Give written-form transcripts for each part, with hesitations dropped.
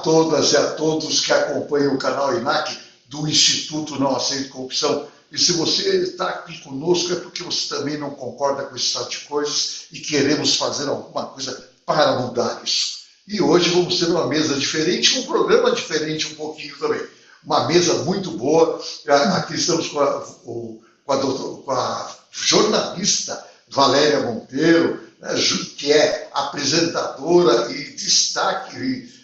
todas e a todos que acompanham o canal INAC do Instituto Não Aceito Corrupção. E se você está aqui conosco é porque você também não concorda com esse estado de coisas e queremos fazer alguma coisa para mudar isso. E hoje vamos ter uma mesa diferente, um programa diferente um pouquinho também. Uma mesa muito boa. Aqui estamos com a jornalista Valéria Monteiro, né, que é apresentadora e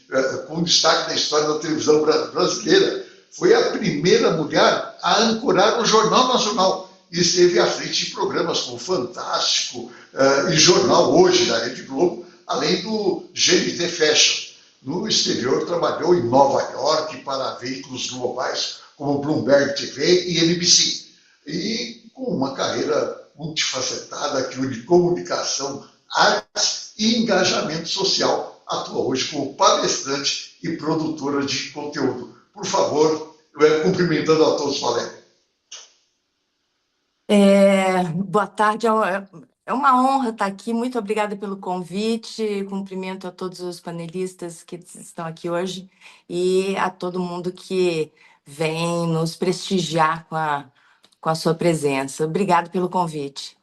com destaque na história da televisão brasileira. Foi a primeira mulher a ancorar o Jornal Nacional e esteve à frente de programas como Fantástico e Jornal Hoje, da Rede Globo, além do GNT Fashion. No exterior, trabalhou em Nova York para veículos globais como Bloomberg TV e NBC. E com uma carreira multifacetada que une comunicação, artes e engajamento social, atua hoje como palestrante e produtora de conteúdo. Por favor, cumprimentando a todos, Valéria. Boa tarde, é uma honra estar aqui, muito obrigada pelo convite, cumprimento a todos os panelistas que estão aqui hoje e a todo mundo que vem nos prestigiar com a sua presença. Obrigado pelo convite.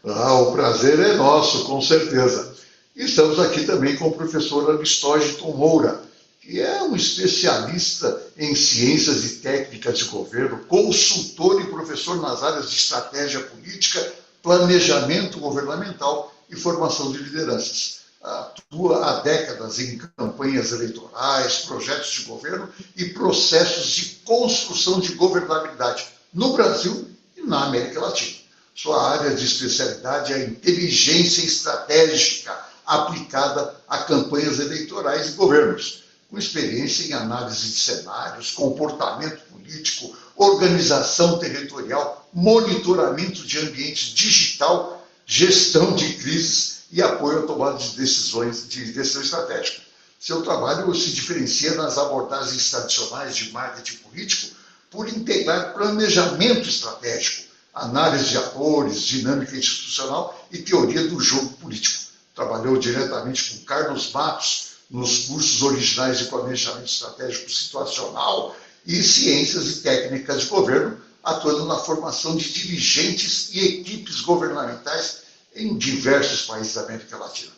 O prazer é nosso, com certeza. E estamos aqui também com o professor Aristógito Moura, que é um especialista em ciências e técnicas de governo, consultor e professor nas áreas de estratégia política, planejamento governamental e formação de lideranças. Atua há décadas em campanhas eleitorais, projetos de governo e processos de construção de governabilidade no Brasil e na América Latina. Sua área de especialidade é a inteligência estratégica aplicada a campanhas eleitorais e governos, com experiência em análise de cenários, comportamento político, organização territorial, monitoramento de ambiente digital, gestão de crises e apoio à tomada de decisões de decisão estratégica. Seu trabalho se diferencia nas abordagens tradicionais de marketing político por integrar planejamento estratégico, análise de atores, dinâmica institucional e teoria do jogo político. Trabalhou diretamente com Carlos Matos nos cursos originais de planejamento estratégico situacional e ciências e técnicas de governo, atuando na formação de dirigentes e equipes governamentais em diversos países da América Latina.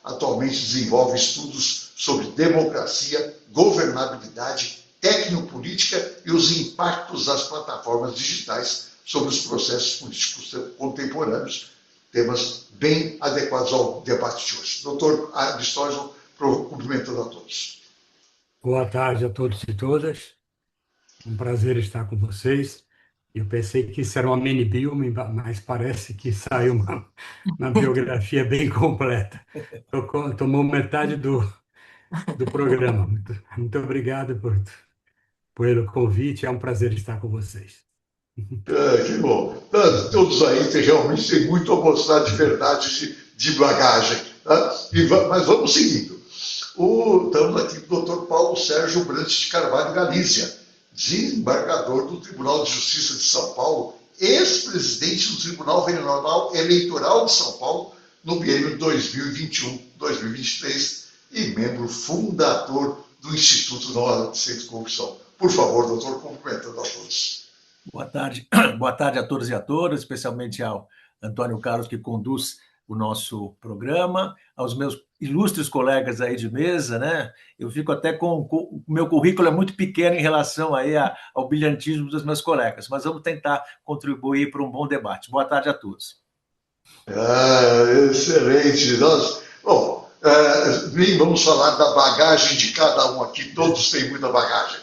Atualmente desenvolve estudos sobre democracia, governabilidade, tecnopolítica e os impactos das plataformas digitais sobre os processos políticos contemporâneos, temas bem adequados ao debate de hoje. Doutor Aristógito, cumprimentando a todos. Boa tarde a todos e todas. Um prazer estar com vocês. Eu pensei que isso era uma mini-bio, mas parece que saiu uma biografia bem completa. Tomou metade do programa. Muito obrigado pelo convite. É um prazer estar com vocês. Que bom. Todos aí realmente têm muito a mostrar de verdade de bagagem. Tá? Mas vamos seguindo. Estamos aqui com o doutor Paulo Sérgio Brantes de Carvalho Galícia, desembargador do Tribunal de Justiça de São Paulo, ex-presidente do Tribunal Regional Eleitoral de São Paulo no biênio 2021-2023 e membro fundador do Instituto Não Aceito Corrupção. Por favor, doutor, cumprimentando a todos. Boa tarde a todos e a todas, especialmente ao Antônio Carlos, que conduz o nosso programa, aos meus ilustres colegas aí de mesa, né? Eu fico até o meu currículo é muito pequeno em relação aí ao brilhantismo dos meus colegas, mas vamos tentar contribuir para um bom debate. Boa tarde a todos. Excelente. Nem vamos falar da bagagem de cada um aqui, todos têm muita bagagem.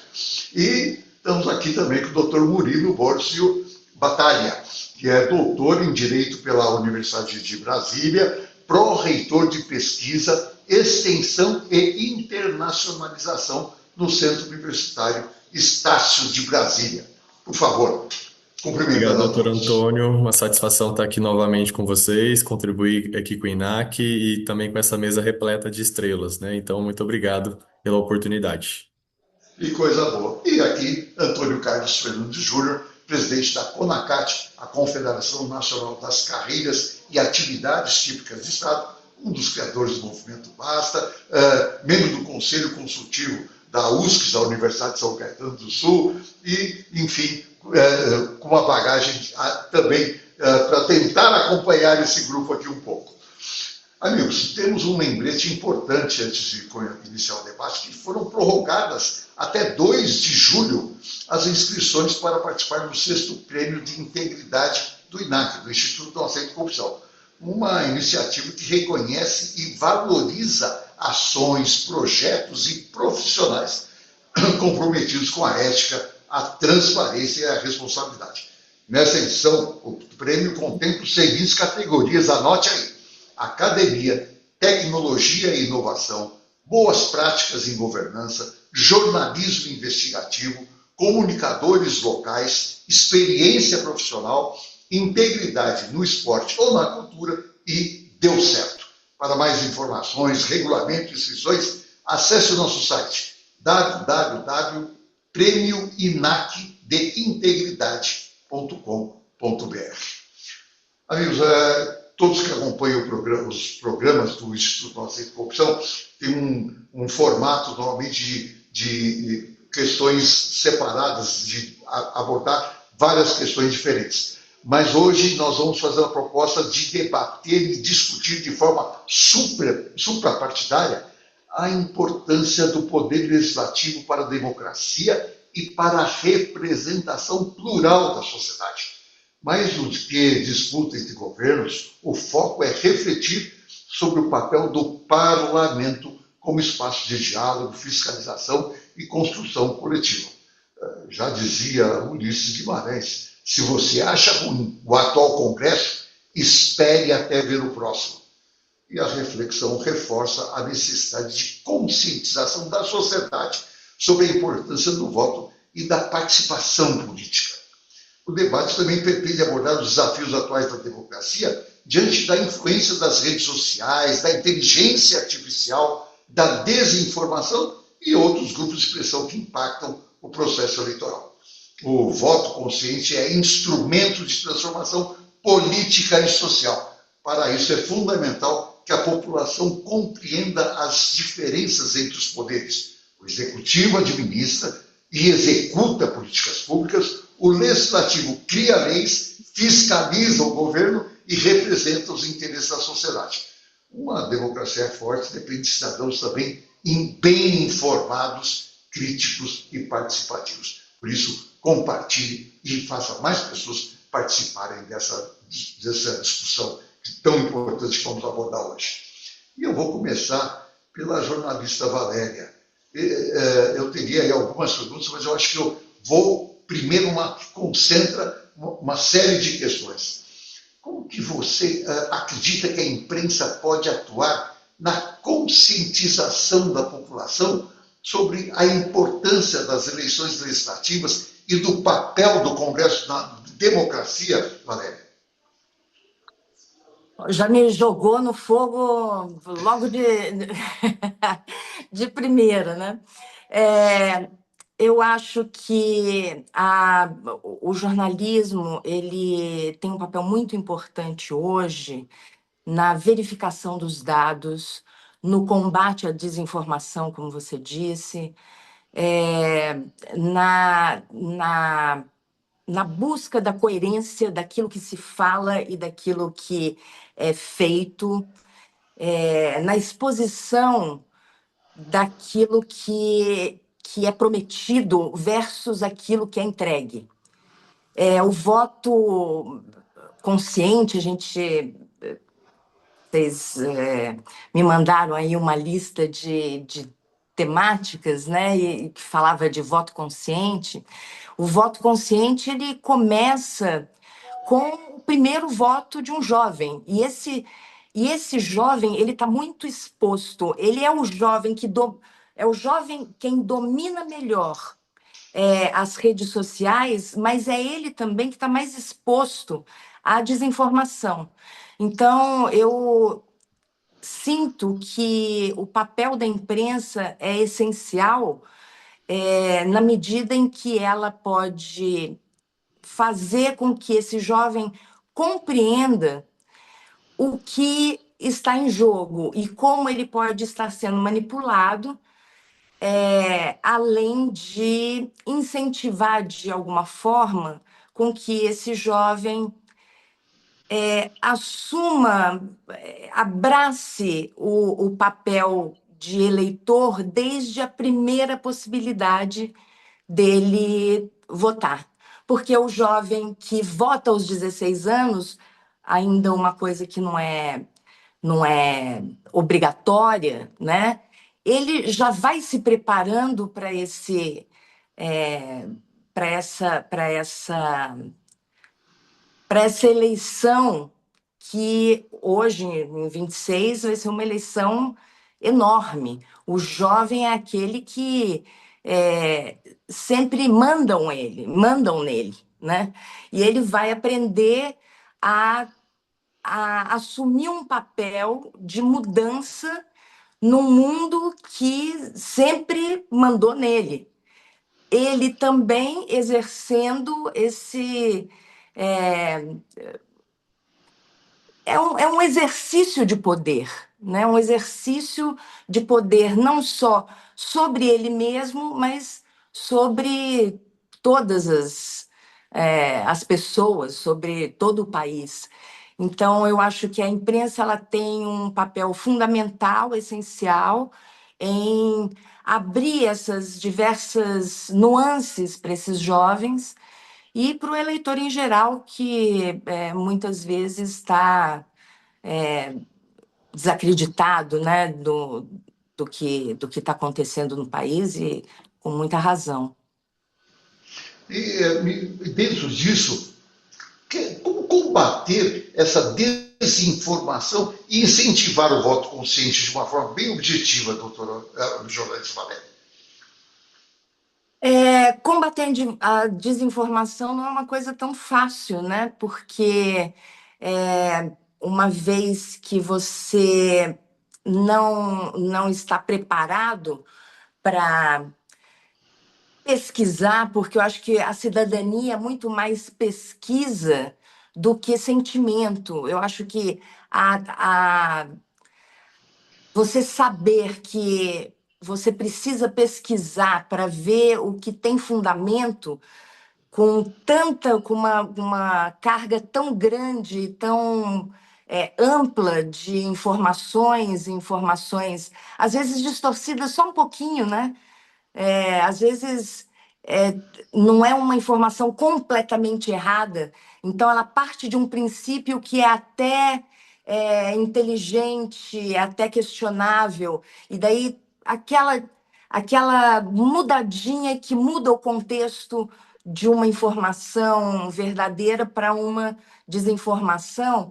E estamos aqui também com o doutor Murilo Bórcio Battaglia, que é doutor em Direito pela Universidade de Brasília, pró-reitor de pesquisa, extensão e internacionalização no Centro Universitário Estácio de Brasília. Por favor, cumprimentando. Obrigado, doutor Antônio. Uma satisfação estar aqui novamente com vocês, contribuir aqui com o INAC e também com essa mesa repleta de estrelas, né? Então, muito obrigado pela oportunidade. E coisa boa. E aqui, Antônio Carlos Fernandes Júnior, presidente da CONACAT, a Confederação Nacional das Carreiras e Atividades Típicas de Estado, um dos criadores do movimento Basta, membro do Conselho Consultivo da USC, da Universidade de São Caetano do Sul, e, enfim, com uma bagagem também para tentar acompanhar esse grupo aqui um pouco. Amigos, temos um lembrete importante antes de iniciar o debate, que foram prorrogadas até 2 de julho as inscrições para participar do 6º Prêmio de Integridade do INAC, do Instituto Não Aceito Corrupção. Uma iniciativa que reconhece e valoriza ações, projetos e profissionais comprometidos com a ética, a transparência e a responsabilidade. Nessa edição, o prêmio contempla as seguintes categorias, anote aí: academia, tecnologia e inovação, boas práticas em governança, jornalismo investigativo, comunicadores locais, experiência profissional, integridade no esporte ou na cultura e deu certo. Para mais informações, regulamento e inscrições, acesse o nosso site www.premioinacdeintegridade.com.br. Amigos, todos que acompanham os programas do Instituto Não Aceito Corrupção têm um formato normalmente de questões separadas, de abordar várias questões diferentes. Mas hoje nós vamos fazer uma proposta de debater e discutir de forma suprapartidária a importância do poder legislativo para a democracia e para a representação plural da sociedade. Mais do que disputa entre governos, o foco é refletir sobre o papel do parlamento como espaço de diálogo, fiscalização e construção coletiva. Já dizia Ulisses Guimarães, se você acha ruim o atual Congresso, espere até ver o próximo. E a reflexão reforça a necessidade de conscientização da sociedade sobre a importância do voto e da participação política. O debate também pretende abordar os desafios atuais da democracia diante da influência das redes sociais, da inteligência artificial, da desinformação e outros grupos de pressão que impactam o processo eleitoral. O voto consciente é instrumento de transformação política e social. Para isso é fundamental que a população compreenda as diferenças entre os poderes. O executivo administra e executa políticas públicas, o legislativo cria leis, fiscaliza o governo e representa os interesses da sociedade. Uma democracia forte depende de cidadãos também bem informados, críticos e participativos. Por isso, compartilhe e faça mais pessoas participarem dessa discussão tão importante que vamos abordar hoje. E eu vou começar pela jornalista Valéria. Eu teria aí algumas perguntas, mas eu acho que eu vou primeiro que concentra uma série de questões. Como que você acredita que a imprensa pode atuar na conscientização da população sobre a importância das eleições legislativas e do papel do Congresso na democracia, Valéria? Já me jogou no fogo logo de primeira, né? Eu acho que o jornalismo ele tem um papel muito importante hoje na verificação dos dados, no combate à desinformação, como você disse, na busca da coerência daquilo que se fala e daquilo que é feito, na exposição daquilo que é prometido versus aquilo que é entregue. O voto consciente, vocês me mandaram aí uma lista de temáticas, né, e que falava de voto consciente. O voto consciente ele começa com o primeiro voto de um jovem, e esse jovem ele está muito exposto. Ele é o jovem quem domina melhor as redes sociais, mas é ele também que está mais exposto à desinformação. Então, eu sinto que o papel da imprensa é essencial na medida em que ela pode fazer com que esse jovem compreenda o que está em jogo e como ele pode estar sendo manipulado, além de incentivar de alguma forma com que esse jovem assuma, abrace o papel de eleitor desde a primeira possibilidade dele votar. Porque o jovem que vota aos 16 anos, ainda uma coisa que não é obrigatória, né? Ele já vai se preparando para essa eleição que hoje, em 26, vai ser uma eleição enorme. O jovem é aquele que sempre mandam nele, né? E ele vai aprender a assumir um papel de mudança num mundo que sempre mandou nele. Ele também exercendo esse. É um exercício de poder, né? Um exercício de poder não só sobre ele mesmo, mas sobre todas as pessoas, sobre todo o país. Então, eu acho que a imprensa ela tem um papel fundamental, essencial, em abrir essas diversas nuances para esses jovens e para o eleitor em geral, que muitas vezes está desacreditado, né, do que está acontecendo no país, e com muita razão. Dentro disso, como combater essa desinformação e incentivar o voto consciente de uma forma bem objetiva, doutora jornalista Valéria? Combater a desinformação não é uma coisa tão fácil, né? Porque uma vez que você não está preparado para pesquisar, porque eu acho que a cidadania é muito mais pesquisa do que sentimento. Eu acho que você saber que você precisa pesquisar para ver o que tem fundamento com uma carga tão grande, tão ampla de informações, às vezes distorcidas só um pouquinho, né? Às vezes não é uma informação completamente errada, então ela parte de um princípio que é até inteligente, até questionável, e daí aquela mudadinha que muda o contexto de uma informação verdadeira para uma desinformação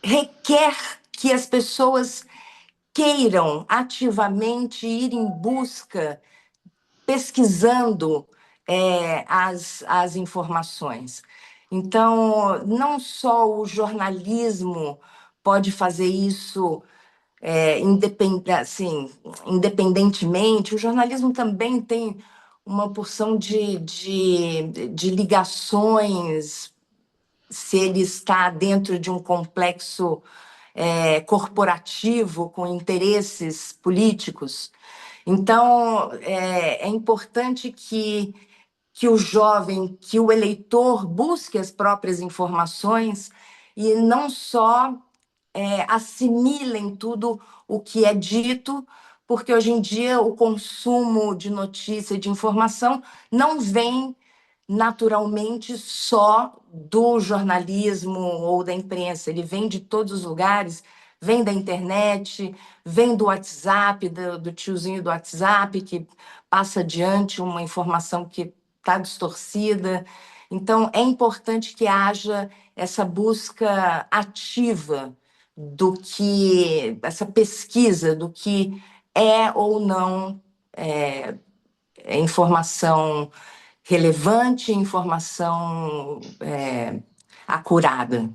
requer que as pessoas queiram ativamente ir em busca, pesquisando as informações. Então, não só o jornalismo pode fazer isso independentemente, o jornalismo também tem uma porção de ligações, se ele está dentro de um complexo corporativo com interesses políticos. Então, é importante que o jovem, que o eleitor busque as próprias informações e não só assimilem tudo o que é dito, porque hoje em dia o consumo de notícia e de informação não vem naturalmente só do jornalismo ou da imprensa, ele vem de todos os lugares, vem da internet, vem do WhatsApp, do tiozinho do WhatsApp, que passa adiante uma informação que está distorcida. Então, é importante que haja essa busca ativa essa pesquisa do que é ou não informação relevante, informação acurada.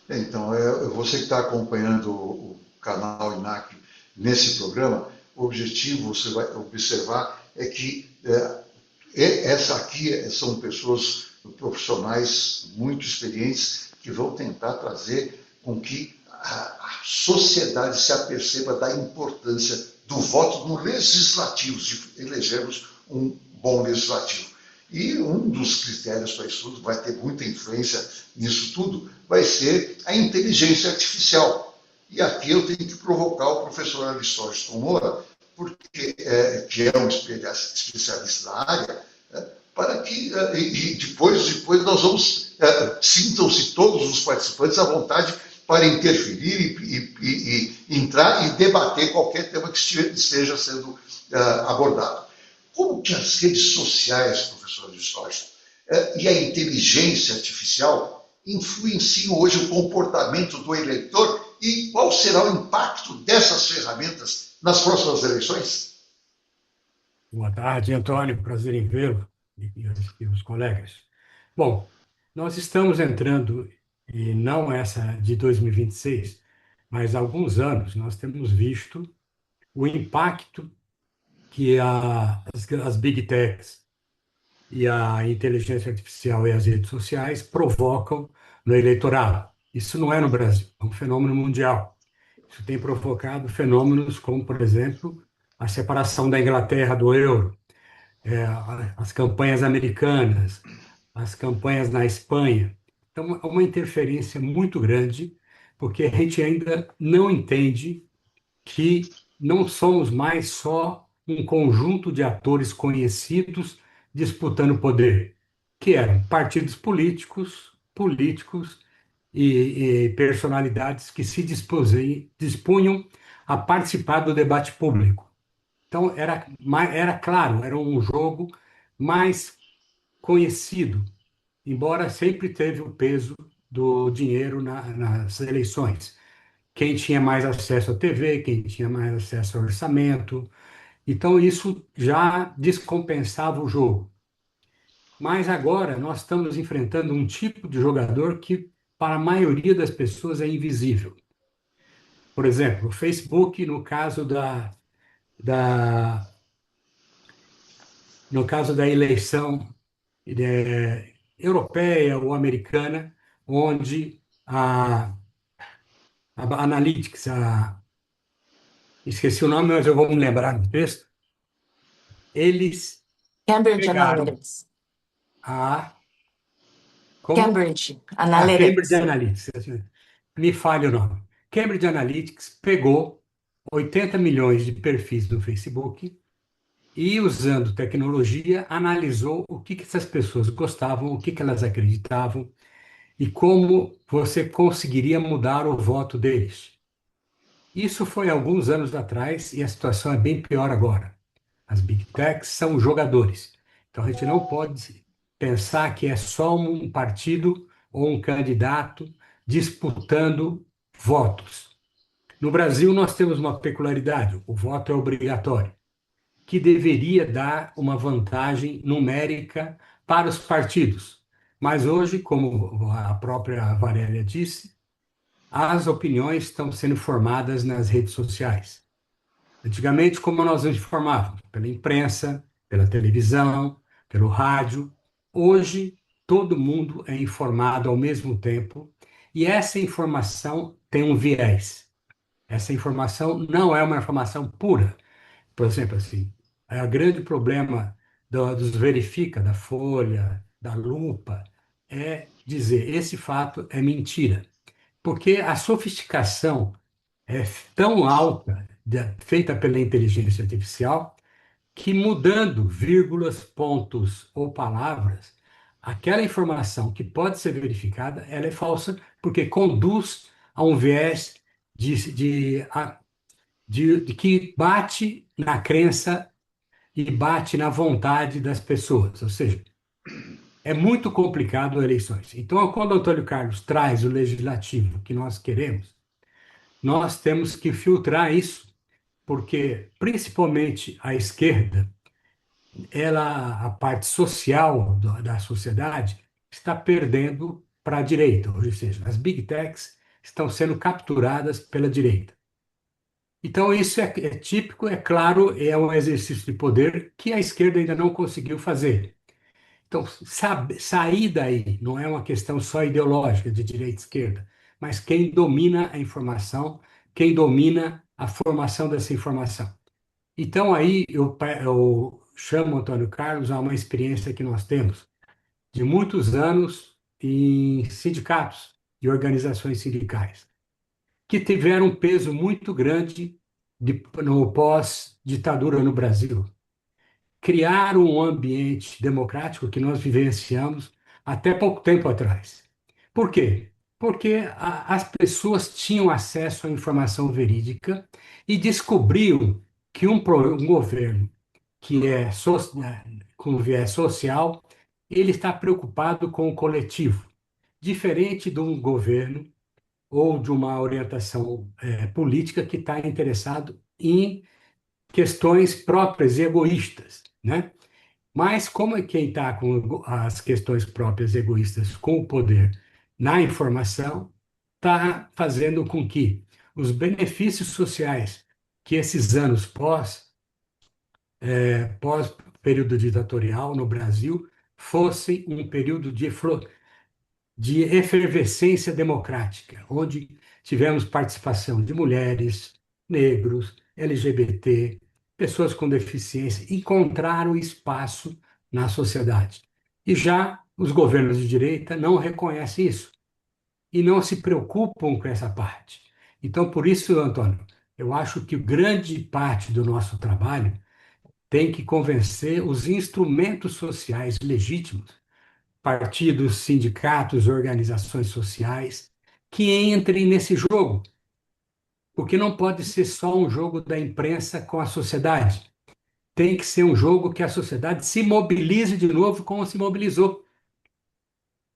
Então, você que está acompanhando o canal INAC nesse programa, o objetivo, você vai observar, é que essa aqui são pessoas profissionais muito experientes que vão tentar trazer com que a sociedade se aperceba da importância do voto no legislativo, de elegermos um bom legislativo. E um dos critérios para isso tudo, vai ter muita influência nisso tudo, vai ser a inteligência artificial. E aqui eu tenho que provocar o professor Aristóteles Moura, porque, que é um especialista na área, para que, e depois nós vamos, sintam-se todos os participantes à vontade para interferir e entrar e debater qualquer tema que esteja sendo abordado. Como que as redes sociais, professor Aristóteles, e a inteligência artificial influenciam hoje o comportamento do eleitor e qual será o impacto dessas ferramentas nas próximas eleições? Boa tarde, Antônio. Prazer em vê-lo e os colegas. Bom, nós estamos entrando, e não essa de 2026, mas há alguns anos nós temos visto o impacto que as Big Techs e a inteligência artificial e as redes sociais provocam no eleitorado. Isso não é no Brasil, é um fenômeno mundial. Isso tem provocado fenômenos como, por exemplo, a separação da Inglaterra do euro, as campanhas americanas, as campanhas na Espanha. Então, é uma interferência muito grande, porque a gente ainda não entende que não somos mais só um conjunto de atores conhecidos disputando poder, que eram partidos políticos e personalidades que se dispunham a participar do debate público. Então, era claro, era um jogo mais conhecido, embora sempre teve o peso do dinheiro nas eleições. Quem tinha mais acesso à TV, quem tinha mais acesso ao orçamento. Então, isso já descompensava o jogo. Mas agora nós estamos enfrentando um tipo de jogador que, para a maioria das pessoas, é invisível. Por exemplo, o Facebook, da, no caso da eleição europeia ou americana, onde a Analytics, esqueci o nome, mas eu vou me lembrar no texto, eles Cambridge pegaram Analytics. como? Cambridge Cambridge Analytics. Analytics, me falha o nome. Cambridge Analytics pegou 80 milhões de perfis do Facebook e, usando tecnologia, analisou o que essas pessoas gostavam, o que elas acreditavam e como você conseguiria mudar o voto deles. Isso foi alguns anos atrás e a situação é bem pior agora. As Big Techs são jogadores. Então, a gente não pode pensar que é só um partido ou um candidato disputando votos. No Brasil, nós temos uma peculiaridade: o voto é obrigatório, que deveria dar uma vantagem numérica para os partidos. Mas hoje, como a própria Valéria disse, as opiniões estão sendo formadas nas redes sociais. Antigamente, como nós nos informavamos? Pela imprensa, pela televisão, pelo rádio. Hoje, todo mundo é informado ao mesmo tempo e essa informação tem um viés. Essa informação não é uma informação pura. Por exemplo, assim, o grande problema dos verifica, da Folha, da Lupa, é dizer esse fato é mentira. Porque a sofisticação é tão alta, feita pela inteligência artificial, que mudando vírgulas, pontos ou palavras, aquela informação que pode ser verificada, ela é falsa, porque conduz a um viés de que bate na crença e bate na vontade das pessoas. Ou seja, é muito complicado eleições. Então, quando o Antônio Carlos traz o legislativo que nós queremos, nós temos que filtrar isso, porque principalmente a esquerda, a parte social da sociedade, está perdendo para a direita, ou seja, as big techs estão sendo capturadas pela direita. Então, isso é típico, é claro, é um exercício de poder que a esquerda ainda não conseguiu fazer, Então, sair daí não é uma questão só ideológica de direita e esquerda, mas quem domina a informação, quem domina a formação dessa informação. Então, aí eu chamo Antônio Carlos a uma experiência que nós temos de muitos anos em sindicatos e organizações sindicais, que tiveram um peso muito grande no pós-ditadura no Brasil. Criaram um ambiente democrático que nós vivenciamos até pouco tempo atrás. Por quê? Porque as pessoas tinham acesso à informação verídica e descobriam que um governo que é com viés social, ele está preocupado com o coletivo, diferente de um governo ou de uma orientação política que está interessado em questões próprias e egoístas, né? Mas como é quem está com as questões próprias egoístas com o poder na informação, está fazendo com que os benefícios sociais que esses anos pós período ditatorial no Brasil fossem um período de efervescência democrática, onde tivemos participação de mulheres, negros, LGBT, pessoas com deficiência, encontraram espaço na sociedade. E já os governos de direita não reconhecem isso e não se preocupam com essa parte. Então, por isso, Antônio, eu acho que grande parte do nosso trabalho tem que convencer os instrumentos sociais legítimos, partidos, sindicatos, organizações sociais, que entrem nesse jogo, porque não pode ser só um jogo da imprensa com a sociedade. Tem que ser um jogo que a sociedade se mobilize de novo como se mobilizou.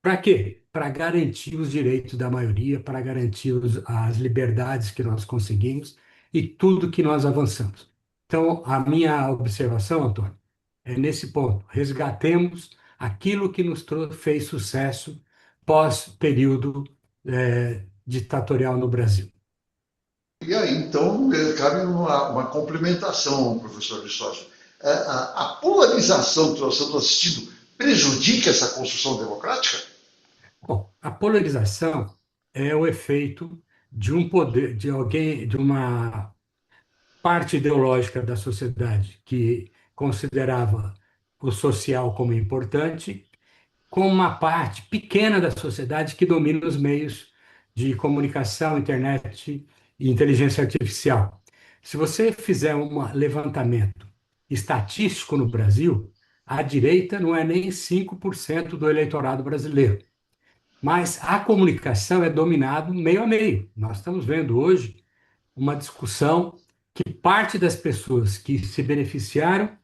Para quê? Para garantir os direitos da maioria, para garantir as liberdades que nós conseguimos e tudo que nós avançamos. Então, a minha observação, Antônio, é nesse ponto. Resgatemos aquilo que nos fez sucesso pós-período ditatorial no Brasil. E aí, então, cabe uma complementação, professor Listógio. A polarização que nós estamos assistindo prejudica essa construção democrática? Bom, a polarização é o efeito de um poder, de alguém, de uma parte ideológica da sociedade que considerava o social como importante, com uma parte pequena da sociedade que domina os meios de comunicação, internet e inteligência artificial. Se você fizer um levantamento estatístico no Brasil, a direita não é nem 5% do eleitorado brasileiro. Mas a comunicação é dominada meio a meio. Nós estamos vendo hoje uma discussão que parte das pessoas que se beneficiaram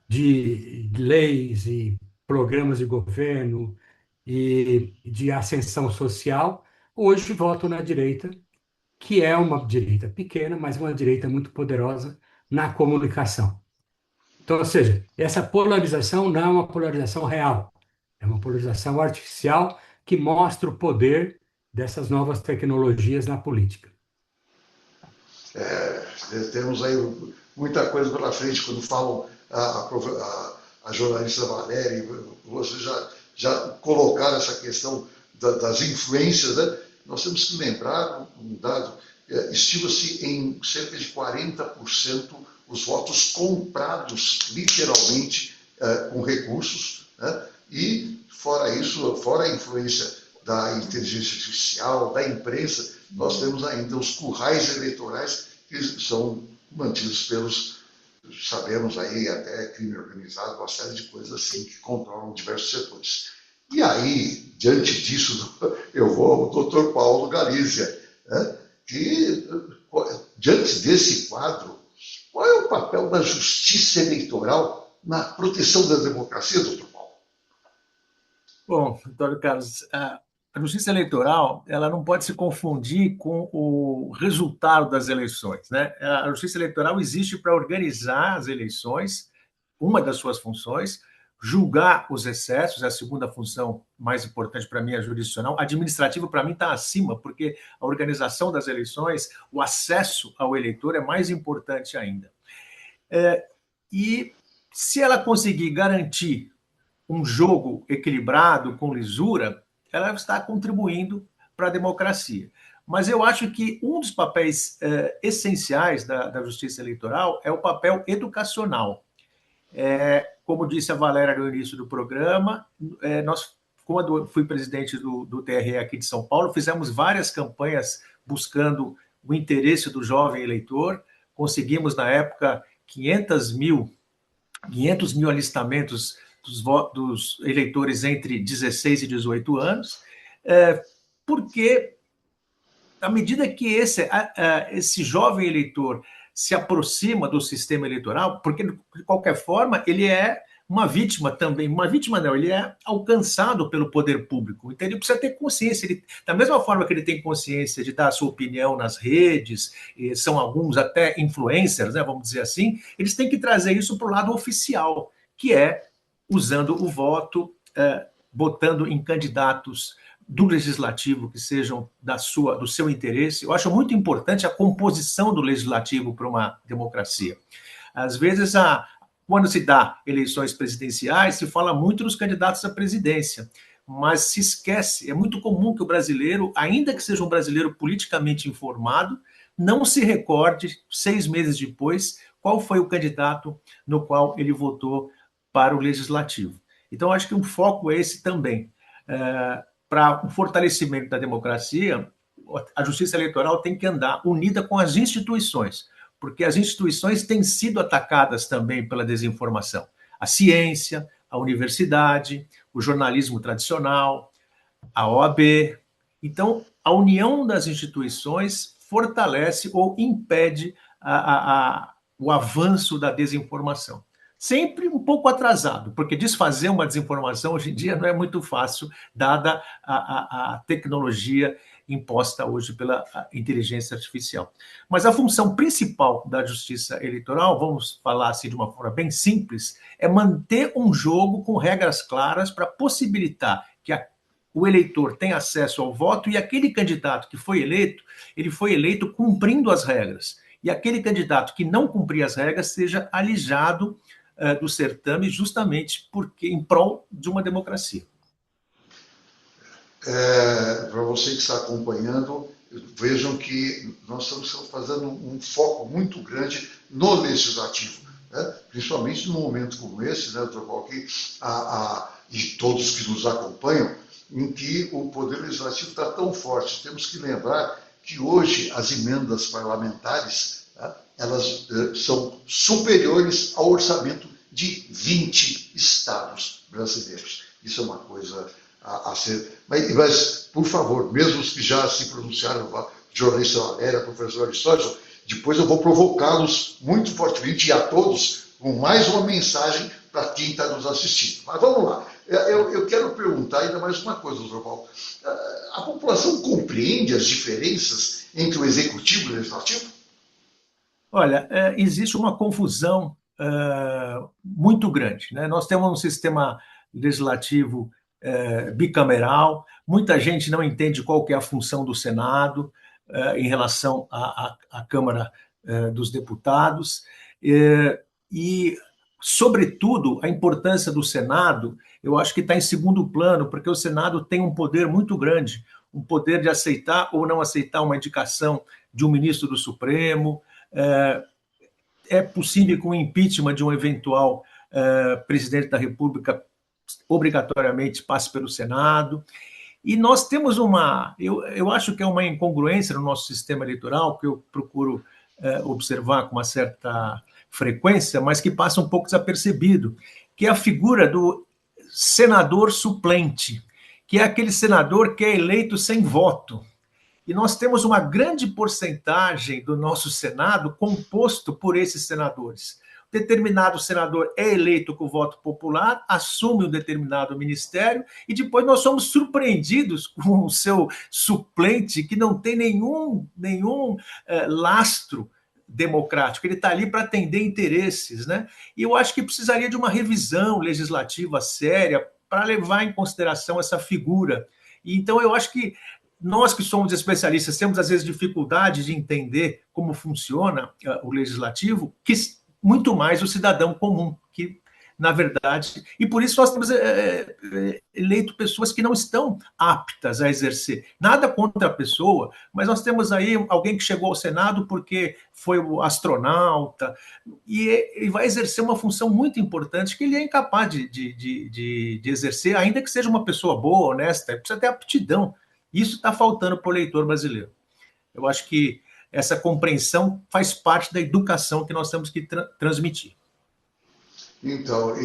de leis e programas de governo e de ascensão social, hoje votam na direita, que é uma direita pequena, mas uma direita muito poderosa na comunicação. Então, ou seja, essa polarização não é uma polarização real, é uma polarização artificial que mostra o poder dessas novas tecnologias na política. Temos aí muita coisa pela frente quando falam a jornalista Valéria, vocês já colocaram essa questão das influências, né? Nós temos que lembrar um dado, estima-se em cerca de 40% os votos comprados literalmente com recursos, né? E fora isso, fora a influência da inteligência artificial, da imprensa, nós temos ainda os currais eleitorais que são mantidos pelos, sabemos aí, até crime organizado, uma série de coisas assim que controlam diversos setores. E aí, diante disso, eu vou ao doutor Paulo Galizia, né, que, diante desse quadro, qual é o papel da justiça eleitoral na proteção da democracia, doutor Paulo? Bom, Antônio Carlos, a justiça eleitoral ela não pode se confundir com o resultado das eleições, né? A justiça eleitoral existe para organizar as eleições, uma das suas funções, julgar os excessos, é a segunda função mais importante para mim, é a jurisdicional. Administrativa, para mim, está acima, porque a organização das eleições, o acesso ao eleitor é mais importante ainda. E se ela conseguir garantir um jogo equilibrado, com lisura, ela está contribuindo para a democracia. Mas eu acho que um dos papéis essenciais da justiça eleitoral é o papel educacional. Como disse a Valéria no início do programa, nós, quando eu fui presidente do TRE aqui de São Paulo, fizemos várias campanhas buscando o interesse do jovem eleitor. Conseguimos, na época, 500 mil alistamentos dos eleitores entre 16 e 18 anos, porque, à medida que esse jovem eleitor se aproxima do sistema eleitoral, porque, de qualquer forma, ele é uma vítima também. Uma vítima não, ele é alcançado pelo poder público. Então, ele precisa ter consciência. Da mesma forma que ele tem consciência de dar a sua opinião nas redes, são alguns até influencers, né, vamos dizer assim, eles têm que trazer isso para o lado oficial, que é usando o voto, botando em candidatos do legislativo que sejam do seu interesse. Eu acho muito importante a composição do legislativo para uma democracia. Às vezes, quando se dá eleições presidenciais, se fala muito dos candidatos à presidência, mas se esquece, é muito comum que o brasileiro, ainda que seja um brasileiro politicamente informado, não se recorde, 6 meses depois, qual foi o candidato no qual ele votou para o legislativo. Então, acho que um foco é esse também. Para o fortalecimento da democracia, a justiça eleitoral tem que andar unida com as instituições, porque as instituições têm sido atacadas também pela desinformação. A ciência, a universidade, o jornalismo tradicional, a OAB. Então, a união das instituições fortalece ou impede o avanço da desinformação. Sempre um pouco atrasado, porque desfazer uma desinformação hoje em dia não é muito fácil, dada a tecnologia imposta hoje pela inteligência artificial. Mas a função principal da justiça eleitoral, vamos falar assim de uma forma bem simples, é manter um jogo com regras claras para possibilitar que o eleitor tenha acesso ao voto e aquele candidato que foi eleito, ele foi eleito cumprindo as regras. E aquele candidato que não cumprir as regras seja alijado do certame, justamente porque em prol de uma democracia. Para você que está acompanhando, vejam que nós estamos fazendo um foco muito grande no legislativo, né? Principalmente num momento como esse, né, Dr. Balquim, e todos que nos acompanham, em que o poder legislativo está tão forte. Temos que lembrar que hoje as emendas parlamentares, elas são superiores ao orçamento de 20 estados brasileiros. Isso é uma coisa a ser... Mas, por favor, mesmo os que já se pronunciaram, jornalista Valéria, professor Aristóteles, depois eu vou provocá-los muito fortemente e a todos com mais uma mensagem para quem está nos assistindo. Mas vamos lá. Eu quero perguntar ainda mais uma coisa, doutor Paulo. A população compreende as diferenças entre o executivo e o legislativo? Olha, existe uma confusão muito grande, né? Nós temos um sistema legislativo bicameral, muita gente não entende qual que é a função do Senado em relação à Câmara dos Deputados, e, sobretudo, a importância do Senado, eu acho que está em segundo plano, porque o Senado tem um poder muito grande, um poder de aceitar ou não aceitar uma indicação de um ministro do Supremo. É possível que o impeachment de um eventual presidente da República obrigatoriamente passe pelo Senado. E nós temos eu acho que é uma incongruência no nosso sistema eleitoral, que eu procuro observar com uma certa frequência, mas que passa um pouco desapercebido, que é a figura do senador suplente, que é aquele senador que é eleito sem voto. E nós temos uma grande porcentagem do nosso Senado composto por esses senadores. Determinado senador é eleito com voto popular, assume um determinado ministério e depois nós somos surpreendidos com o seu suplente que não tem nenhum lastro democrático. Ele está ali para atender interesses, né? E eu acho que precisaria de uma revisão legislativa séria para levar em consideração essa figura. E então eu acho que nós que somos especialistas temos, às vezes, dificuldade de entender como funciona o legislativo, que muito mais o cidadão comum, que na verdade, e por isso nós temos eleito pessoas que não estão aptas a exercer. Nada contra a pessoa, mas nós temos aí alguém que chegou ao Senado porque foi o astronauta e vai exercer uma função muito importante que ele é incapaz de exercer, ainda que seja uma pessoa boa, honesta, precisa ter aptidão. Isso está faltando para o eleitor brasileiro. Eu acho que essa compreensão faz parte da educação que nós temos que transmitir. Então, o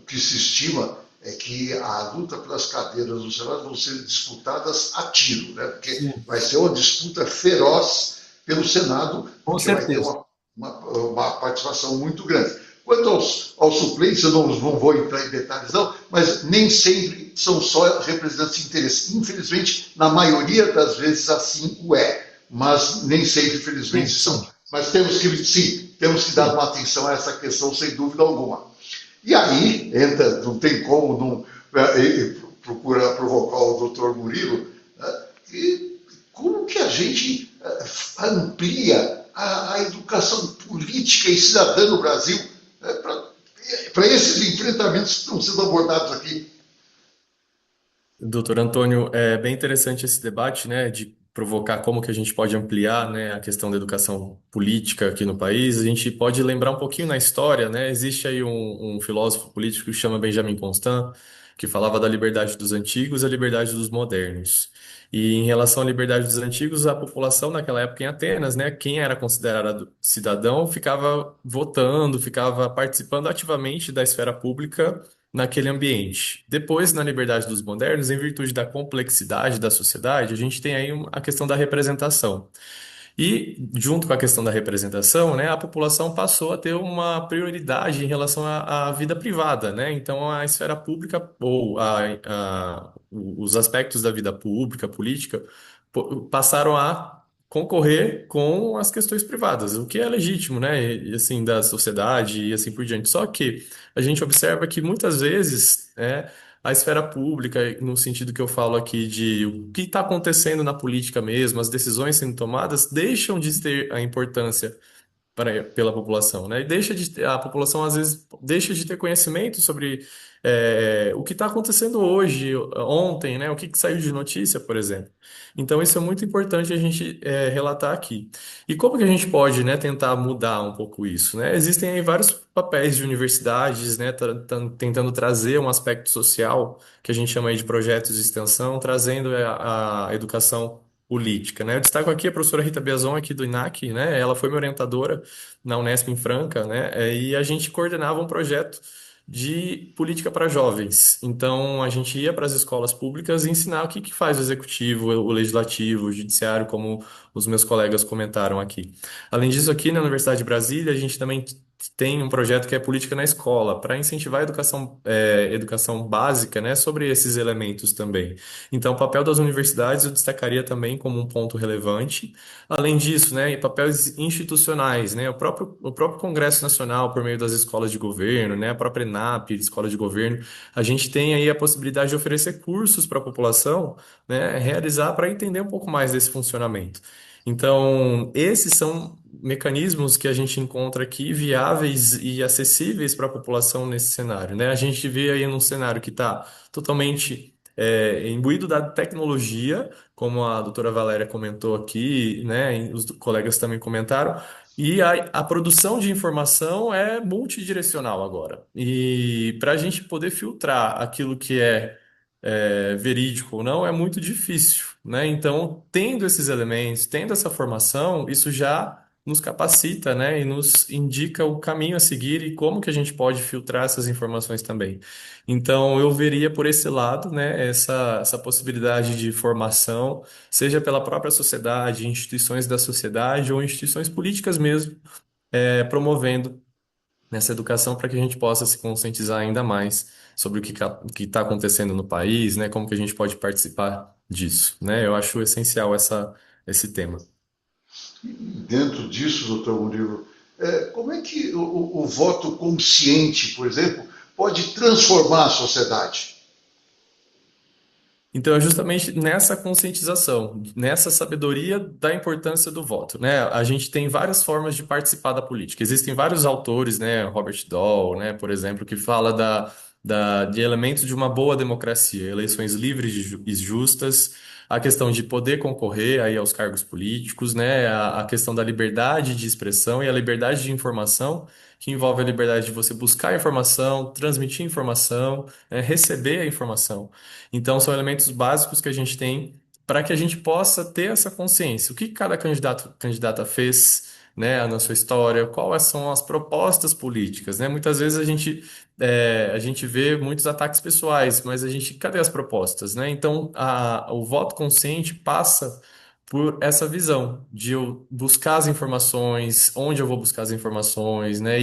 que se estima é que a luta pelas cadeiras do Senado vão ser disputadas a tiro, né? Porque Sim. Vai ser uma disputa feroz pelo Senado, com certeza. Vai ter uma participação muito grande. Quanto aos suplentes, eu não vou entrar em detalhes não, mas nem sempre são só representantes de interesse. Infelizmente, na maioria das vezes assim o é, mas nem sempre, infelizmente, são. Mas temos que dar uma atenção a essa questão, sem dúvida alguma. E aí, não tem como não procurar provocar o doutor Murilo, como que a gente amplia a educação política e cidadã no Brasil para esses enfrentamentos que estão sendo abordados aqui? Doutor Antônio, é bem interessante esse debate, né, de provocar como que a gente pode ampliar, né, a questão da educação política aqui no país. A gente pode lembrar um pouquinho na história, né? Existe aí um filósofo político que chama Benjamin Constant, que falava da liberdade dos antigos e a liberdade dos modernos. E em relação à liberdade dos antigos, a população naquela época em Atenas, né, quem era considerado cidadão ficava votando, ficava participando ativamente da esfera pública naquele ambiente. Depois, na liberdade dos modernos, em virtude da complexidade da sociedade, a gente tem aí a questão da representação. E, junto com a questão da representação, né, a população passou a ter uma prioridade em relação à vida privada, né? Então, a esfera pública ou os aspectos da vida pública, política, passaram a concorrer com as questões privadas, o que é legítimo, né? E, assim, da sociedade e assim por diante. Só que a gente observa que muitas vezes, a esfera pública, no sentido que eu falo aqui de o que está acontecendo na política mesmo, as decisões sendo tomadas, deixam de ter a importância pela população, né? E a população, às vezes, deixa de ter conhecimento sobre o que está acontecendo hoje, ontem, né? O que saiu de notícia, por exemplo. Então, isso é muito importante a gente relatar aqui. E como que a gente pode, né, tentar mudar um pouco isso, né? Existem aí vários papéis de universidades, né, tentando trazer um aspecto social, que a gente chama aí de projetos de extensão, trazendo a educação política, né? Eu destaco aqui a professora Rita Biazon, aqui do INAC, né? Ela foi minha orientadora na Unesp em Franca, né? E a gente coordenava um projeto de política para jovens. Então, a gente ia para as escolas públicas e ensinar o que faz o executivo, o legislativo, o judiciário, como os meus colegas comentaram aqui. Além disso, aqui na Universidade de Brasília, a gente também tem um projeto que é Política na Escola, para incentivar a educação básica, né, sobre esses elementos também. Então, o papel das universidades eu destacaria também como um ponto relevante. Além disso, né, papéis institucionais, né, o próprio Congresso Nacional, por meio das escolas de governo, né, a própria ENAP, escola de governo, a gente tem aí a possibilidade de oferecer cursos para a população, né, realizar para entender um pouco mais desse funcionamento. Então, esses são mecanismos que a gente encontra aqui viáveis e acessíveis para a população nesse cenário, né? A gente vê aí num cenário que está totalmente imbuído da tecnologia, como a doutora Valéria comentou aqui, né? E os colegas também comentaram, e a produção de informação é multidirecional agora. E para a gente poder filtrar aquilo que é verídico ou não, é muito difícil, né? Então, tendo esses elementos, tendo essa formação, isso já nos capacita, né? E nos indica o caminho a seguir e como que a gente pode filtrar essas informações também. Então, eu veria por esse lado, né? Essa possibilidade de formação, seja pela própria sociedade, instituições da sociedade ou instituições políticas mesmo, promovendo nessa educação para que a gente possa se conscientizar ainda mais sobre o que está acontecendo no país, né? Como que a gente pode participar disso, né? Eu acho essencial esse tema. Dentro disso, doutor Murilo, como é que o voto consciente, por exemplo, pode transformar a sociedade? Então, é justamente nessa conscientização, nessa sabedoria da importância do voto, né? A gente tem várias formas de participar da política. Existem vários autores, né? Robert Dahl, né? Por exemplo, que fala de elementos de uma boa democracia, eleições livres e justas, a questão de poder concorrer aí aos cargos políticos, né? A questão da liberdade de expressão e a liberdade de informação, que envolve a liberdade de você buscar informação, transmitir informação, né? Receber a informação. Então, são elementos básicos que a gente tem para que a gente possa ter essa consciência. O que cada candidata fez, né, na sua história, quais são as propostas políticas, né? Muitas vezes a gente vê muitos ataques pessoais, mas cadê as propostas, né? Então, o voto consciente passa por essa visão de eu buscar as informações, onde eu vou buscar as informações, né?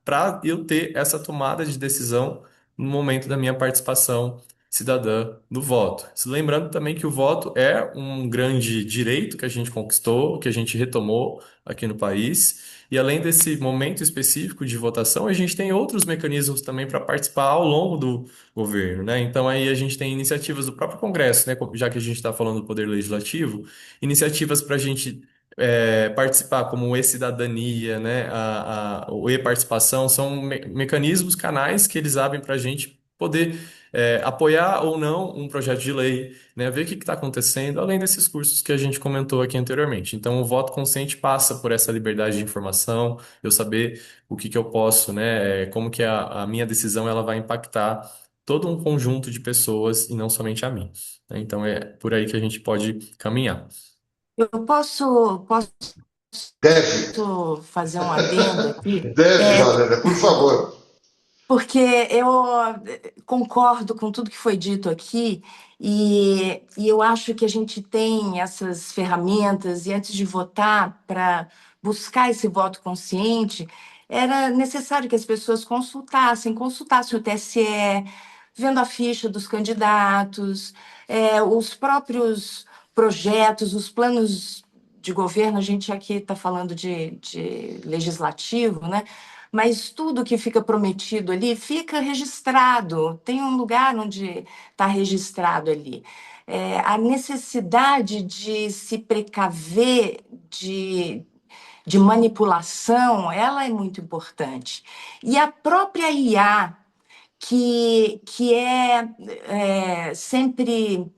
Para eu ter essa tomada de decisão no momento da minha participação cidadã do voto. Se lembrando também que o voto é um grande direito que a gente conquistou, que a gente retomou aqui no país, e além desse momento específico de votação, a gente tem outros mecanismos também para participar ao longo do governo, né? Então aí a gente tem iniciativas do próprio Congresso, né? Já que a gente está falando do Poder Legislativo, iniciativas para a gente participar, como o e-cidadania, né? O e-participação, são mecanismos, canais que eles abrem para a gente poder apoiar ou não um projeto de lei, né, ver o que está acontecendo, além desses cursos que a gente comentou aqui anteriormente. Então, o voto consciente passa por essa liberdade de informação, eu saber o que eu posso, né, como que a minha decisão ela vai impactar todo um conjunto de pessoas e não somente a mim, né? Então, é por aí que a gente pode caminhar. Eu posso Deve. fazer um adendo aqui? Deve, Valéria, por favor. Porque eu concordo com tudo que foi dito aqui e eu acho que a gente tem essas ferramentas e antes de votar para buscar esse voto consciente, era necessário que as pessoas consultassem o TSE, vendo a ficha dos candidatos, os próprios projetos, os planos de governo. A gente aqui está falando de legislativo, né? Mas tudo que fica prometido ali fica registrado, tem um lugar onde está registrado ali. A necessidade de se precaver de manipulação, ela é muito importante. E a própria IA, que é sempre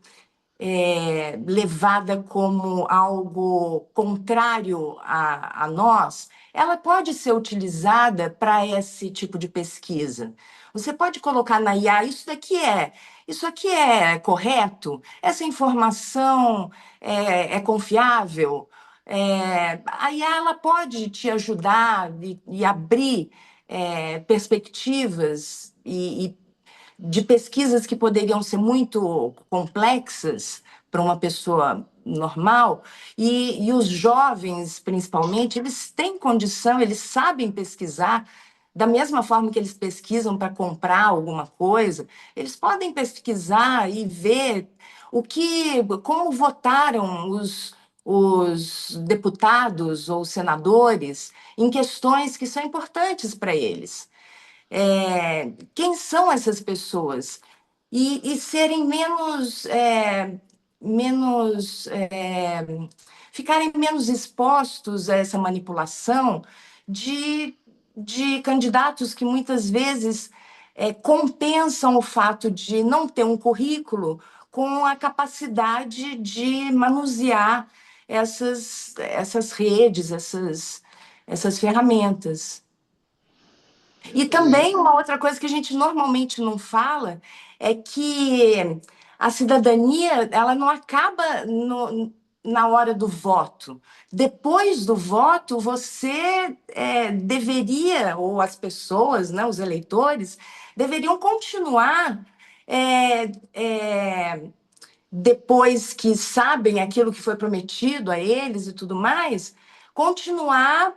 levada como algo contrário a nós, ela pode ser utilizada para esse tipo de pesquisa. Você pode colocar na IA, isso aqui é correto? Essa informação é confiável? A IA ela pode te ajudar e abrir perspectivas de pesquisas que poderiam ser muito complexas para uma pessoa normal, e os jovens, principalmente, eles têm condição, eles sabem pesquisar, da mesma forma que eles pesquisam para comprar alguma coisa, eles podem pesquisar e ver como votaram os deputados ou senadores em questões que são importantes para eles. Quem são essas pessoas e serem ficarem menos expostos a essa manipulação de, de candidatos que muitas vezes compensam o fato de não ter um currículo com a capacidade de manusear essas redes, essas ferramentas. E também uma outra coisa que a gente normalmente não fala é que a cidadania ela não acaba na hora do voto. Depois do voto, você deveria, ou as pessoas, né, os eleitores, deveriam continuar, depois que sabem aquilo que foi prometido a eles e tudo mais, continuar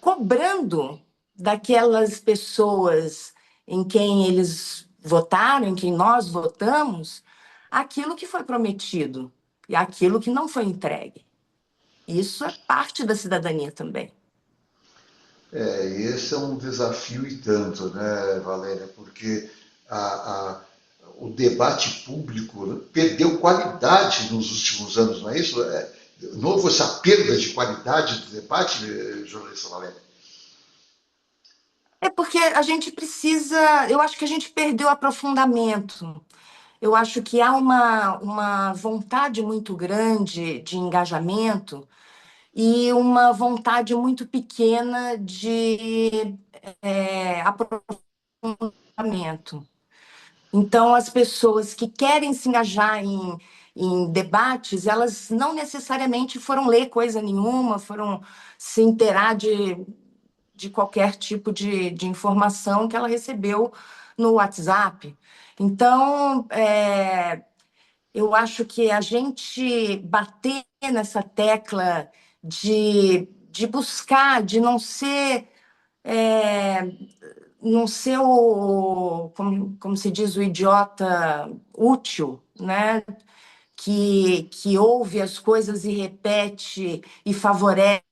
cobrando daquelas pessoas em quem eles votaram, em quem nós votamos, aquilo que foi prometido e aquilo que não foi entregue. Isso é parte da cidadania também. E esse é um desafio e tanto, né, Valéria? Porque o debate público, né, perdeu qualidade nos últimos anos, não é isso? Não houve essa perda de qualidade do debate, jornalista Valéria? É porque a gente precisa, eu acho que a gente perdeu aprofundamento. Eu acho que há uma vontade muito grande de engajamento e uma vontade muito pequena de aprofundamento. Então, as pessoas que querem se engajar em debates, elas não necessariamente foram ler coisa nenhuma, foram se inteirar de qualquer tipo de informação que ela recebeu no WhatsApp. Então, eu acho que a gente bater nessa tecla de buscar, de não ser como se diz, o idiota útil, né? Que ouve as coisas e repete e favorece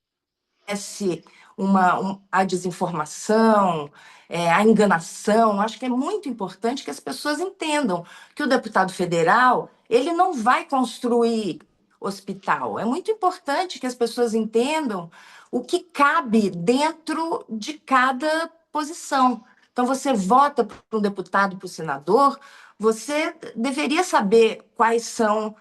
a desinformação, a enganação. Acho que é muito importante que as pessoas entendam que o deputado federal ele não vai construir hospital. É muito importante que as pessoas entendam o que cabe dentro de cada posição. Então, você vota para um deputado, para o senador, você deveria saber quais são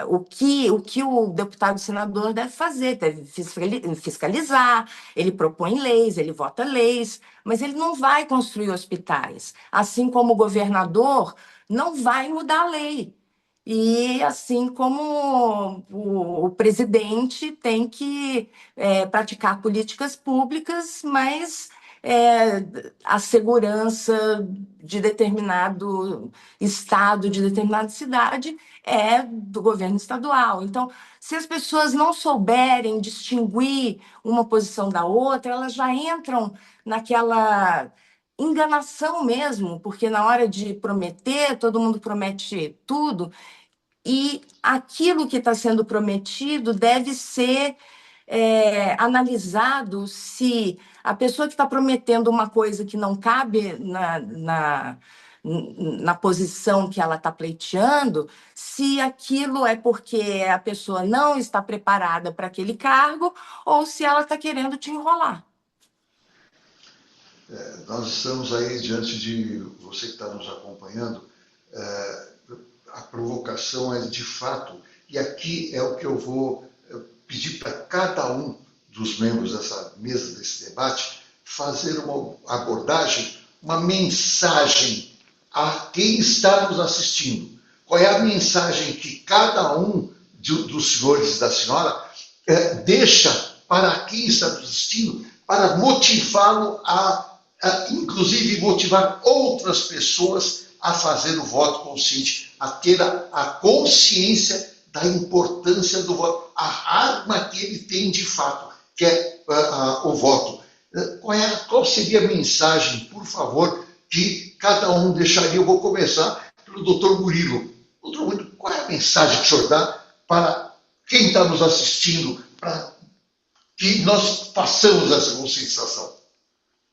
o que o deputado senador deve fazer, deve fiscalizar, ele propõe leis, ele vota leis, mas ele não vai construir hospitais, assim como o governador não vai mudar a lei. E assim como o presidente tem que praticar políticas públicas, mas a segurança de determinado estado, de determinada cidade, é do governo estadual. Então, se as pessoas não souberem distinguir uma posição da outra, elas já entram naquela enganação mesmo, porque na hora de prometer, todo mundo promete tudo, e aquilo que está sendo prometido deve ser analisado se a pessoa que está prometendo uma coisa que não cabe na posição que ela está pleiteando, se aquilo é porque a pessoa não está preparada para aquele cargo ou se ela está querendo te enrolar. Nós estamos aí diante de você que está nos acompanhando. A provocação é de fato, e aqui é o que eu vou pedir para cada um dos membros dessa mesa, desse debate, fazer uma abordagem, uma mensagem a quem está nos assistindo. Qual é a mensagem que cada um dos senhores e da senhora deixa para quem está nos assistindo, para motivá-lo inclusive, motivar outras pessoas a fazer o voto consciente, a ter a consciência da importância do voto, a arma que ele tem de fato, que é o voto. Qual seria a mensagem, por favor, que cada um deixaria? Eu vou começar pelo doutor Murilo. Doutor Murilo, qual é a mensagem que o senhor dá para quem está nos assistindo, para que nós façamos essa conscientização?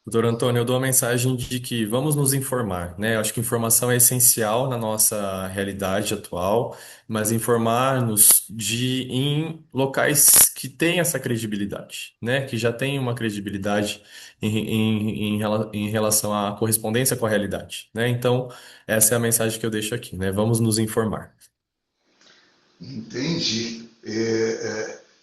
Doutor Antônio, eu dou a mensagem de que vamos nos informar, né? Eu acho que informação é essencial na nossa realidade atual, mas informar-nos em locais que têm essa credibilidade, né? Que já tem uma credibilidade em relação à correspondência com a realidade, né? Então, essa é a mensagem que eu deixo aqui, né? Vamos nos informar. Entendi.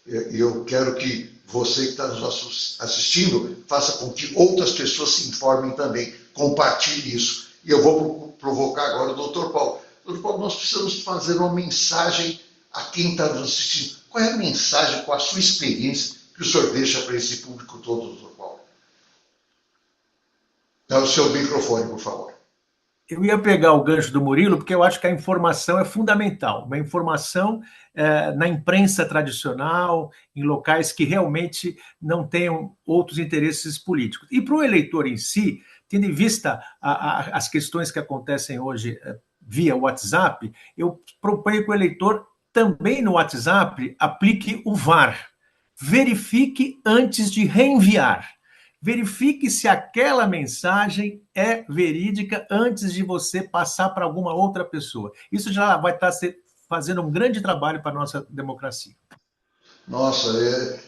Eu quero que você que está nos assistindo faça com que outras pessoas se informem também, compartilhe isso. E eu vou provocar agora o doutor Paulo. Doutor Paulo, nós precisamos fazer uma mensagem a quem está nos assistindo. Qual é a mensagem, com a sua experiência, que o senhor deixa para esse público todo, doutor Paulo? Dá o seu microfone, por favor. Eu ia pegar o gancho do Murilo, porque eu acho que a informação é fundamental. Uma informação na imprensa tradicional, em locais que realmente não tenham outros interesses políticos. E para o eleitor em si, tendo em vista as questões que acontecem hoje via WhatsApp, eu proponho que o eleitor também no WhatsApp aplique o VAR. Verifique antes de reenviar. verifique se aquela mensagem é verídica antes de você passar para alguma outra pessoa. Isso já vai estar fazendo um grande trabalho para a nossa democracia. Nossa,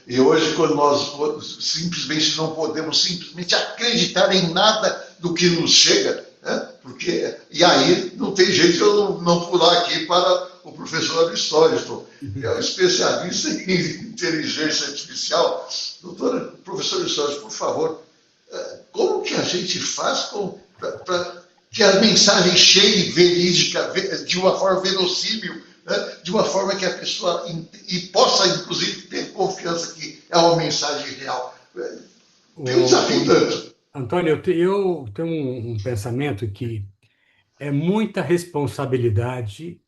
e hoje quando nós simplesmente não podemos simplesmente acreditar em nada do que nos chega, né? Porque, e aí não tem jeito de eu não pular aqui para o professor Aristóteles, que é um especialista em inteligência artificial. Professor Aristóteles, por favor, como que a gente faz para que a mensagem chegue verídica, de uma forma verossímil, né? De uma forma que a pessoa possa, inclusive, ter confiança que é uma mensagem real? Tem um desafio tanto. Antônio, eu tenho um pensamento que é muita responsabilidade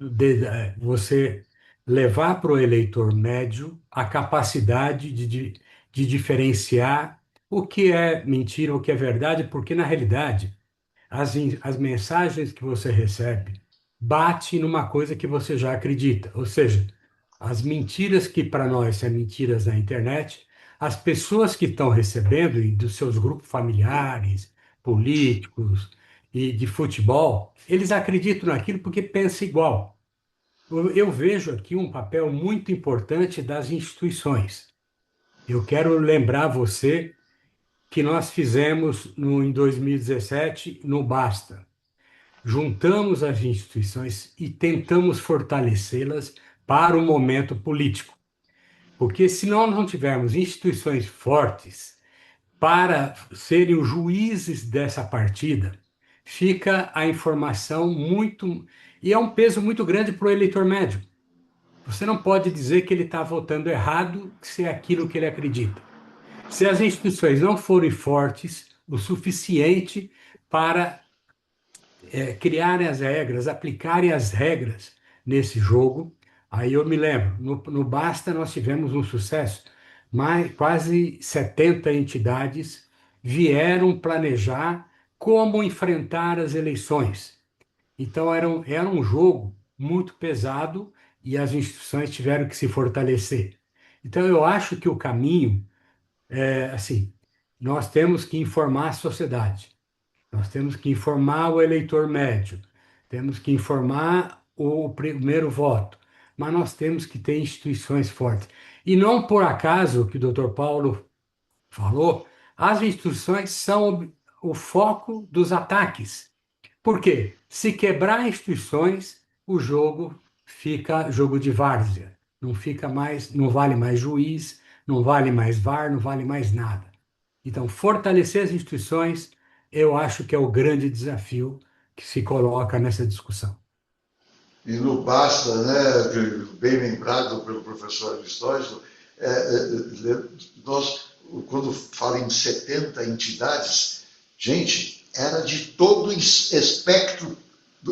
de você levar para o eleitor médio a capacidade de diferenciar o que é mentira, o que é verdade, porque, na realidade, as mensagens que você recebe batem numa coisa que você já acredita. Ou seja, as mentiras que para nós são mentiras na internet, as pessoas que estão recebendo, e dos seus grupos familiares, políticos e de futebol, eles acreditam naquilo porque pensam igual. Eu vejo aqui um papel muito importante das instituições. Eu quero lembrar você que nós fizemos em 2017 no Basta. Juntamos as instituições e tentamos fortalecê-las para o momento político. Porque se nós não tivermos instituições fortes para serem os juízes dessa partida, fica a informação muito... E é um peso muito grande para o eleitor médio. Você não pode dizer que ele está votando errado se é aquilo que ele acredita. Se as instituições não forem fortes o suficiente para criarem as regras, aplicarem as regras nesse jogo, aí eu me lembro, no Basta nós tivemos um sucesso, quase 70 entidades vieram planejar como enfrentar as eleições. Então era um jogo muito pesado e as instituições tiveram que se fortalecer. Então eu acho que o caminho é assim, nós temos que informar a sociedade. Nós temos que informar o eleitor médio, temos que informar o primeiro voto, mas nós temos que ter instituições fortes. E não por acaso que o Dr. Paulo falou, as instituições são o foco dos ataques. Por quê? Se quebrar instituições, o jogo fica jogo de várzea. Não fica mais, não vale mais juiz, não vale mais VAR, não vale mais nada. Então, fortalecer as instituições, eu acho que é o grande desafio que se coloca nessa discussão. E no Basta, né, bem lembrado pelo professor Aristóteles, nós, quando fala em 70 entidades, gente, era de todo espectro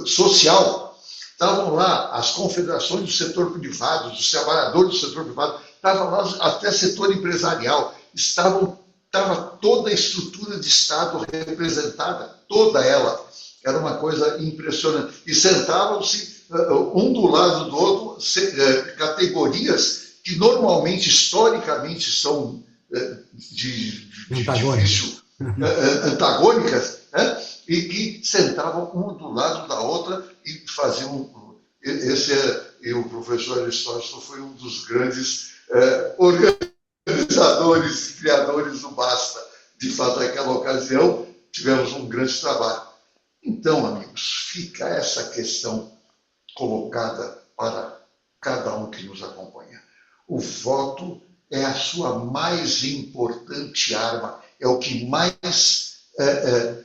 social. Estavam lá as confederações do setor privado, dos trabalhadores do setor privado, estavam lá até setor empresarial, estava toda a estrutura de Estado representada, toda ela. Era uma coisa impressionante. E sentavam-se um do lado do outro, categorias que normalmente, historicamente, são antagônicas, né? E que sentavam um do lado da outra e faziam... E o professor Aristóteles foi um dos grandes organizadores e criadores do Basta. De fato, naquela ocasião, tivemos um grande trabalho. Então, amigos, fica essa questão colocada para cada um que nos acompanha. O voto é a sua mais importante arma, é o que mais...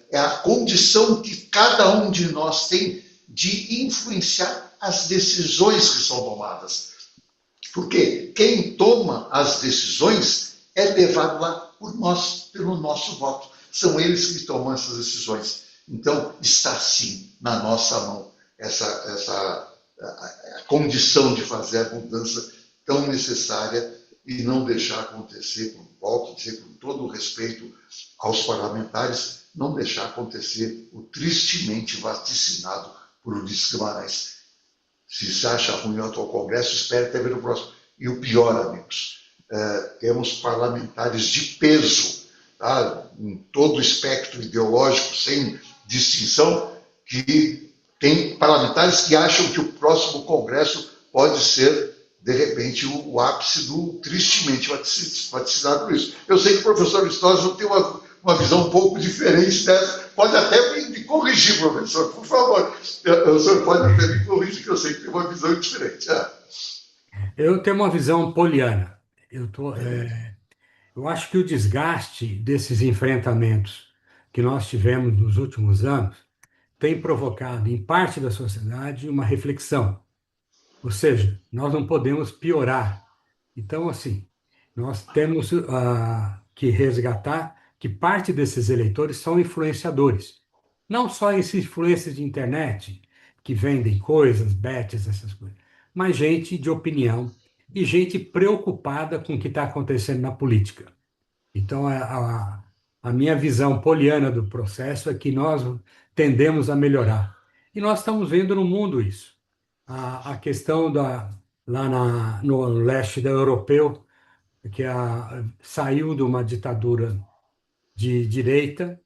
é a condição que cada um de nós tem de influenciar as decisões que são tomadas. Porque quem toma as decisões é levado lá por nós, pelo nosso voto. São eles que tomam essas decisões. Então, está sim na nossa mão a condição de fazer a mudança tão necessária e não deixar acontecer, volto a dizer, com todo o respeito aos parlamentares, não deixar acontecer o tristemente vaticinado por Ulisses Guimarães. Se você acha ruim o atual Congresso, espere até ver o próximo. E o pior, amigos, temos parlamentares de peso tá? Em todo o espectro ideológico, sem distinção, que tem parlamentares que acham que o próximo Congresso pode ser, de repente, o ápice do tristemente vaticinado por isso. Eu sei que o professor Listório tem uma visão um pouco diferente dessa. Pode até me corrigir, professor, por favor. O senhor pode até me corrigir, que eu sei que tem uma visão diferente. Eu tenho uma visão poliana. Eu acho que o desgaste desses enfrentamentos que nós tivemos nos últimos anos tem provocado, em parte da sociedade, uma reflexão. Ou seja, nós não podemos piorar. Então, assim, nós temos que resgatar que parte desses eleitores são influenciadores. Não só esses influencers de internet, que vendem coisas, bets, essas coisas, mas gente de opinião e gente preocupada com o que está acontecendo na política. Então, a minha visão poliana do processo é que nós tendemos a melhorar. E nós estamos vendo no mundo isso. A questão no leste da europeu, que saiu de uma ditadura de direita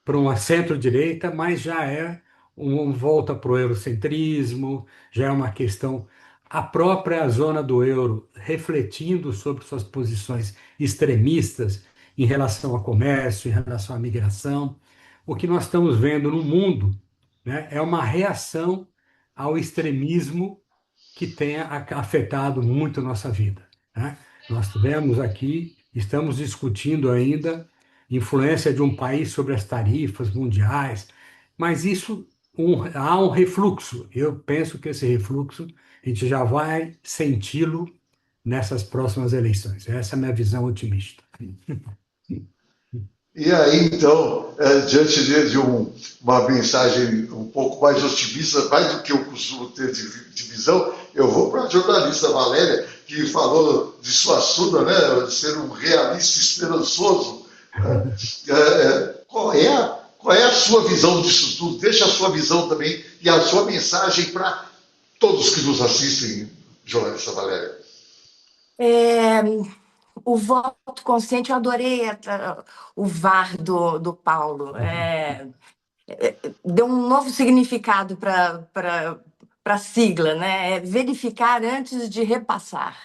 para uma centro-direita, mas já é uma volta para o eurocentrismo, já é uma questão. A própria zona do euro refletindo sobre suas posições extremistas em relação ao comércio, em relação à migração. O que nós estamos vendo no mundo, né, é uma reação ao extremismo que tenha afetado muito a nossa vida, né? Nós tivemos aqui, estamos discutindo ainda influência de um país sobre as tarifas mundiais, mas há um refluxo. Eu penso que esse refluxo a gente já vai senti-lo nessas próximas eleições. Essa é a minha visão otimista. E aí, então, diante de uma mensagem um pouco mais otimista, mais do que eu costumo ter de visão, eu vou para a jornalista Valéria, que falou de sua Suda, né, de ser um realista esperançoso. Qual é a sua visão disso tudo? Deixa a sua visão também e a sua mensagem para todos que nos assistem, jornalista Valéria. O voto consciente, eu adorei o VAR do Paulo. Deu um novo significado para a sigla, né? Verificar antes de repassar.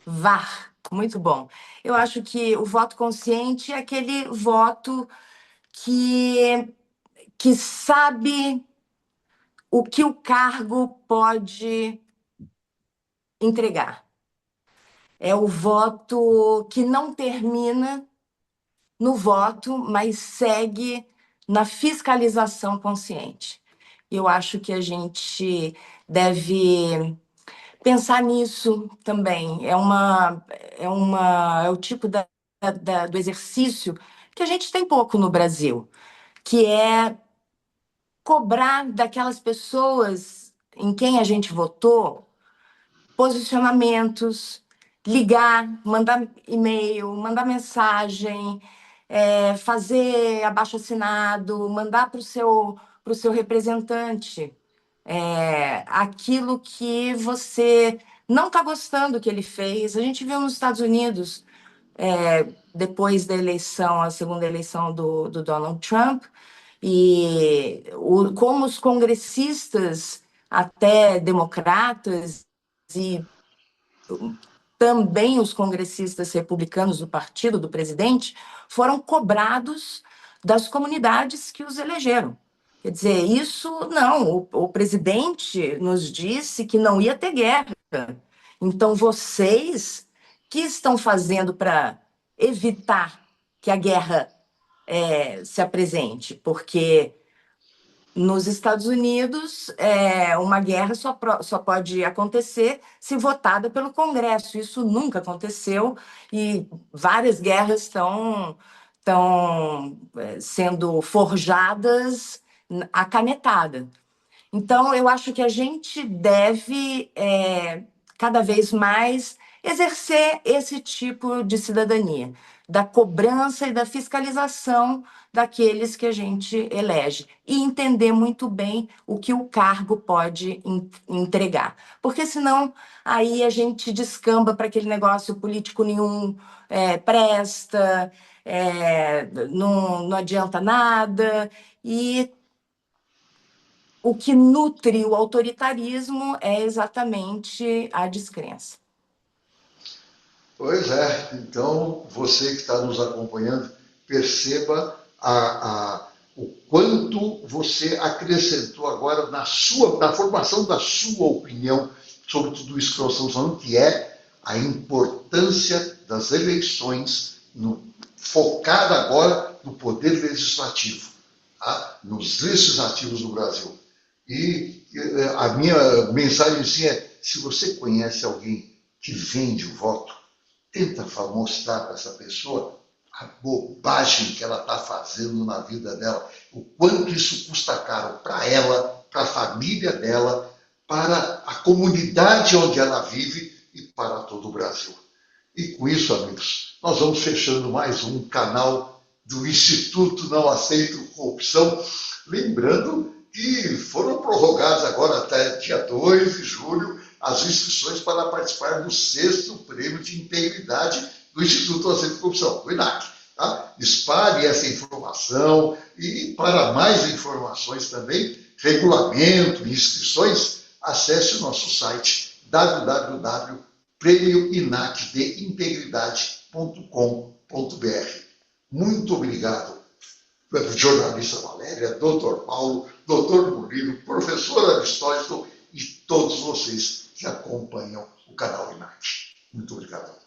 VAR, muito bom. Eu acho que o voto consciente é aquele voto que sabe o que o cargo pode entregar. É o voto que não termina no voto, mas segue na fiscalização consciente. Eu acho que a gente deve pensar nisso também. É o tipo do exercício que a gente tem pouco no Brasil, que é cobrar daquelas pessoas em quem a gente votou posicionamentos, ligar, mandar e-mail, mandar mensagem, fazer abaixo-assinado, mandar para o seu representante aquilo que você não está gostando que ele fez. A gente viu nos Estados Unidos, depois da eleição, a segunda eleição do Donald Trump, e como os congressistas, até democratas, e também os congressistas republicanos do partido do presidente foram cobrados das comunidades que os elegeram. Quer dizer, isso não, o presidente nos disse que não ia ter guerra. Então, vocês que estão fazendo para evitar que a guerra se apresente? Porque nos Estados Unidos, uma guerra só pode acontecer se votada pelo Congresso. Isso nunca aconteceu e várias guerras estão sendo forjadas à canetada. Então, eu acho que a gente deve, cada vez mais, exercer esse tipo de cidadania, da cobrança e da fiscalização daqueles que a gente elege, e entender muito bem o que o cargo pode entregar. Porque senão, aí a gente descamba para aquele negócio político nenhum presta, não adianta nada. E o que nutre o autoritarismo é exatamente a descrença. Pois é, então você que está nos acompanhando, perceba o quanto você acrescentou agora na formação da sua opinião sobre tudo isso que nós estamos falando, que é a importância das eleições, focada agora no poder legislativo, tá? Nos legislativos do Brasil. E a minha mensagem assim é, se você conhece alguém que vende o voto, tenta mostrar para essa pessoa a bobagem que ela está fazendo na vida dela, o quanto isso custa caro para ela, para a família dela, para a comunidade onde ela vive e para todo o Brasil. E com isso, amigos, nós vamos fechando mais um canal do Instituto Não Aceito Corrupção, lembrando que foram prorrogadas agora até dia 2 de julho as inscrições para participar do 6º Prêmio de Integridade do Instituto Não Aceito Corrupção, do INAC. Tá? Espalhe essa informação e para mais informações também, regulamento e inscrições, acesse o nosso site www.premioinacdeintegridade.com.br. Muito obrigado, jornalista Valéria, doutor Paulo, doutor Murilo, professor Aristóteles e todos vocês que acompanham o canal INAC. Muito obrigado.